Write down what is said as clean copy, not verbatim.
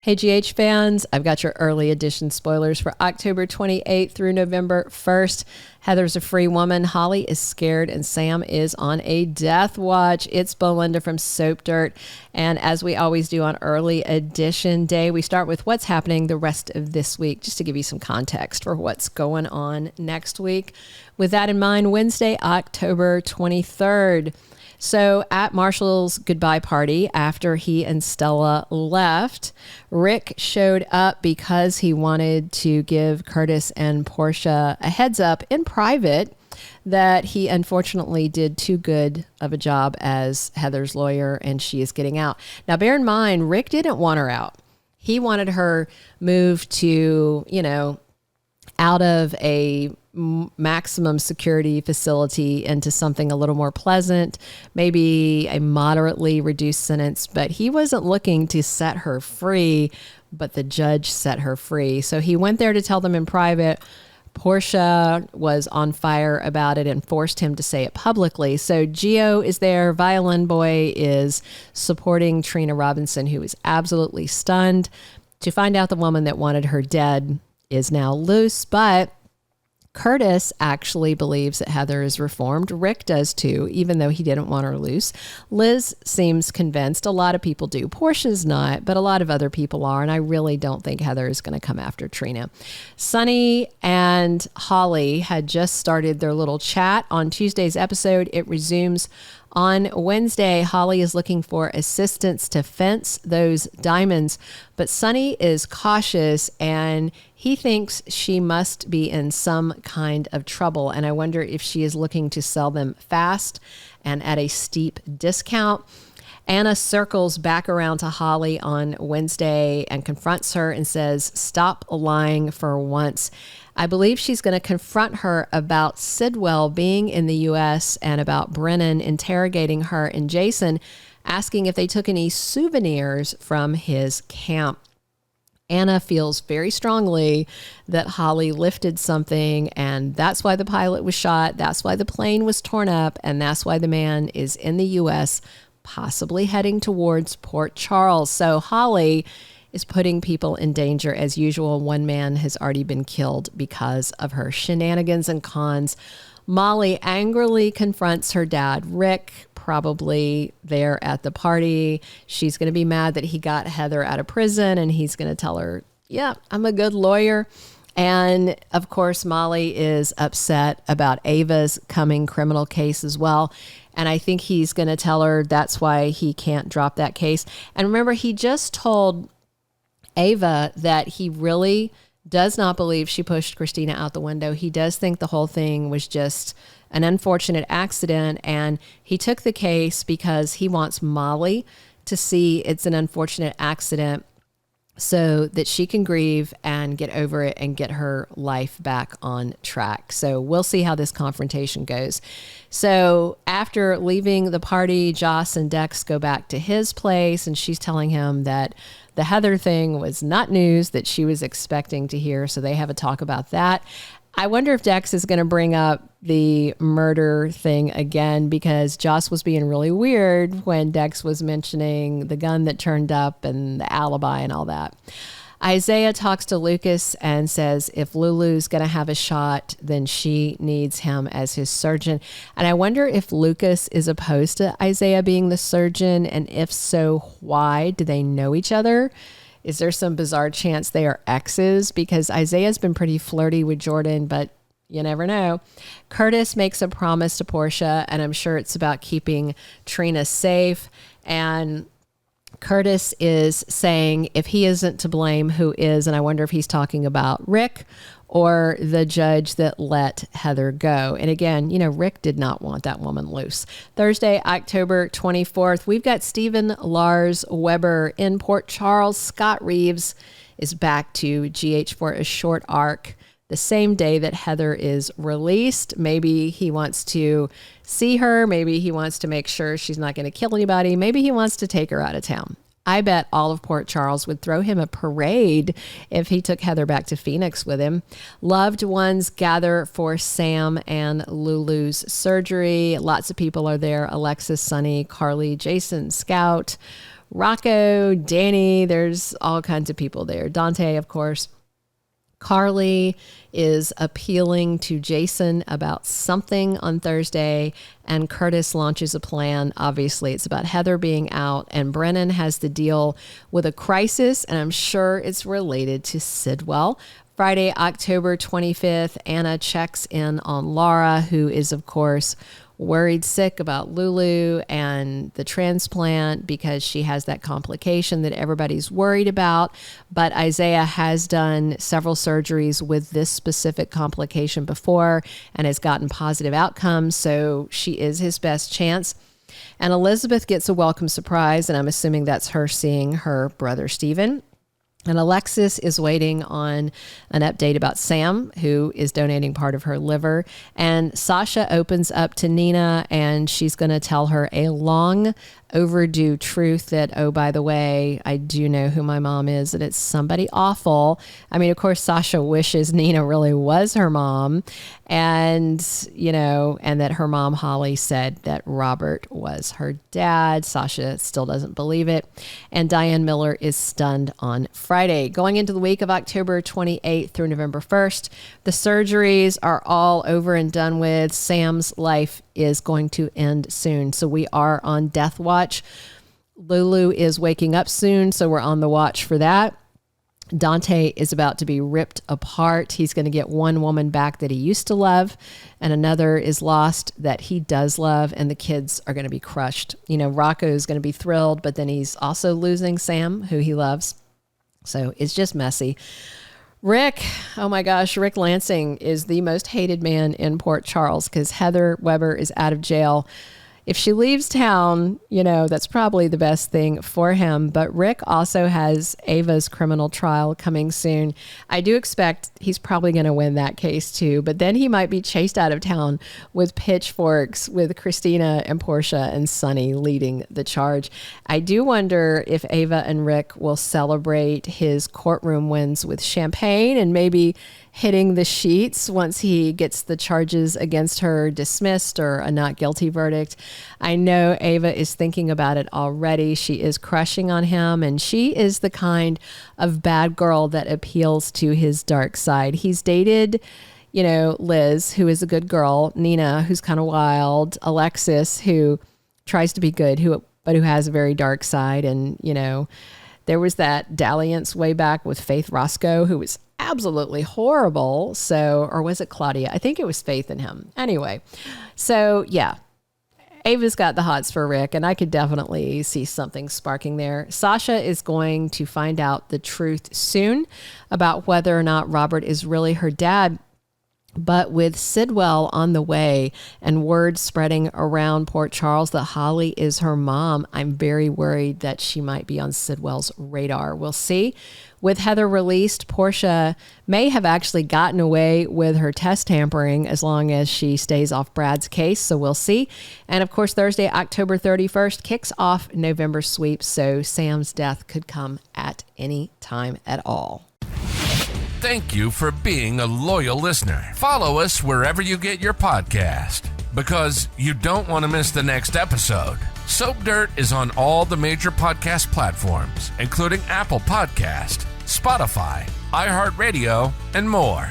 Hey GH fans, I've got your early edition spoilers for October 28th through November 1st. Heather's a free woman, Holly is scared, and Sam is on a death watch. It's Belinda from Soap Dirt, and as we always do on early edition day, we start with what's happening the rest of this week, just to give you some context for what's going on next week. With that in mind, Wednesday, October 23rd. So at Marshall's goodbye party, after he and Stella left, Ric showed up because he wanted to give Curtis and Porsha a heads up in private that he unfortunately did too good of a job as Heather's lawyer and she is getting out. Now, bear in mind, Ric didn't want her out. He wanted her moved to, out of a maximum security facility into something a little more pleasant, maybe a moderately reduced sentence, but he wasn't looking to set her free, but the judge set her free. So he went there to tell them in private. Porsha was on fire about it and forced him to say it publicly. So Gio is there. Violin Boy is supporting Trina Robinson, who is absolutely stunned to find out the woman that wanted her dead is now loose. But Curtis actually believes that Heather is reformed. Ric does too, even though he didn't want her loose. Liz seems convinced. A lot of people do. Portia's not, but a lot of other people are. And I really don't think Heather is going to come after Trina. Sonny and Holly had just started their little chat on Tuesday's episode. It resumes on Wednesday. Holly is looking for assistance to fence those diamonds, but Sonny is cautious and he thinks she must be in some kind of trouble. And I wonder if she is looking to sell them fast and at a steep discount. Anna circles back around to Holly on Wednesday and confronts her and says, "Stop lying for once." I believe she's going to confront her about Sidwell being in the U.S. and about Brennan interrogating her and Jason, asking if they took any souvenirs from his camp. Anna feels very strongly that Holly lifted something, and that's why the pilot was shot, that's why the plane was torn up, and that's why the man is in the U.S., possibly heading towards Port Charles. So Holly is putting people in danger as usual. One man has already been killed because of her shenanigans and cons. Molly angrily confronts her dad, Ric, probably there at the party. She's going to be mad that he got Heather out of prison, and he's going to tell her, yeah, I'm a good lawyer. And of course, Molly is upset about Ava's coming criminal case as well. And I think he's going to tell her that's why he can't drop that case. And remember, he just told Ava that he really does not believe she pushed Christina out the window. He does think the whole thing was just an unfortunate accident, and he took the case because he wants Molly to see it's an unfortunate accident so that she can grieve and get over it and get her life back on track. So we'll see how this confrontation goes. So after leaving the party, Joss and Dex go back to his place, and she's telling him that the Heather thing was not news that she was expecting to hear. So they have a talk about that. I wonder if Dex is going to bring up the murder thing again, because Joss was being really weird when Dex was mentioning the gun that turned up and the alibi and all that. Isaiah talks to Lucas and says if Lulu's going to have a shot, then she needs him as his surgeon. And I wonder if Lucas is opposed to Isaiah being the surgeon, and if so, why? Do they know each other? Is there some bizarre chance they are exes? Because Isaiah's been pretty flirty with Jordan, but you never know. Curtis makes a promise to Porsha, and I'm sure it's about keeping Trina safe. And Curtis is saying if he isn't to blame, who is? And I wonder if he's talking about Ric or the judge that let Heather go. And again, Ric did not want that woman loose. Thursday, October 24th, we've got Stephen Lars Weber in Port Charles. Scott Reeves is back to GH for a short arc the same day that Heather is released. Maybe he wants to see her. Maybe he wants to make sure she's not going to kill anybody. Maybe he wants to take her out of town. I bet all of Port Charles would throw him a parade if he took Heather back to Phoenix with him. Loved ones gather for Sam and Lulu's surgery. Lots of people are there. Alexis, Sonny, Carly, Jason, Scout, Rocco, Danny, there's all kinds of people there. Dante, of course. Carly is appealing to Jason about something on Thursday, and Curtis launches a plan. Obviously, it's about Heather being out, and Brennan has to deal with a crisis, and I'm sure it's related to Sidwell. Friday, October 25th, Anna checks in on Laura, who is, of course, worried sick about Lulu and the transplant because she has that complication that everybody's worried about. But Isaiah has done several surgeries with this specific complication before and has gotten positive outcomes, so she is his best chance. And Elizabeth gets a welcome surprise, and I'm assuming that's her seeing her brother Stephen. And Alexis is waiting on an update about Sam, who is donating part of her liver. And Sasha opens up to Nina, and she's going to tell her a long overdue truth that, oh, by the way, I do know who my mom is, and it's somebody awful. I mean, of course, Sasha wishes Nina really was her mom, and, you know, and that her mom, Holly, said that Robert was her dad. Sasha still doesn't believe it. And Diane Miller is stunned on Friday. Going into the week of October 28th through November 1st, the surgeries are all over and done with. Sam's life is going to end soon. So we are on death watch. Lulu is waking up soon, so we're on the watch for that. Dante is about to be ripped apart. He's going to get one woman back that he used to love, and another is lost that he does love, and the kids are going to be crushed. You know, Rocco is going to be thrilled, but then he's also losing Sam, who he loves. So it's just messy. Rick, oh my gosh, Ric Lansing is the most hated man in Port Charles because Heather Weber is out of jail. If she leaves town, you know, that's probably the best thing for him. But Rick also has Ava's criminal trial coming soon. I do expect he's probably going to win that case too. But then he might be chased out of town with pitchforks with Christina and Porsha and Sonny leading the charge. I do wonder if Ava and Rick will celebrate his courtroom wins with champagne and maybe hitting the sheets once he gets the charges against her dismissed or a not guilty verdict. I know Ava is thinking about it already. She is crushing on him, and she is the kind of bad girl that appeals to his dark side. He's dated, you know, Liz, who is a good girl, Nina, who's kind of wild, Alexis, who tries to be good, but who has a very dark side. And, you know, there was that dalliance way back with Faith Roscoe, who was absolutely horrible. So, or was it Claudia? I think it was Faith in him. Anyway, so yeah, Ava's got the hots for Rick, and I could definitely see something sparking there. Sasha is going to find out the truth soon about whether or not Robert is really her dad. But with Sidwell on the way and word spreading around Port Charles that Holly is her mom, I'm very worried that she might be on Sidwell's radar. We'll see. With Heather released, Porsha may have actually gotten away with her test tampering as long as she stays off Brad's case. So we'll see. And of course, Thursday, October 31st kicks off November sweep. So Sam's death could come at any time at all. Thank you for being a loyal listener. Follow us wherever you get your podcast, because you don't want to miss the next episode. Soap Dirt is on all the major podcast platforms, including Apple Podcast, Spotify, iHeartRadio, and more.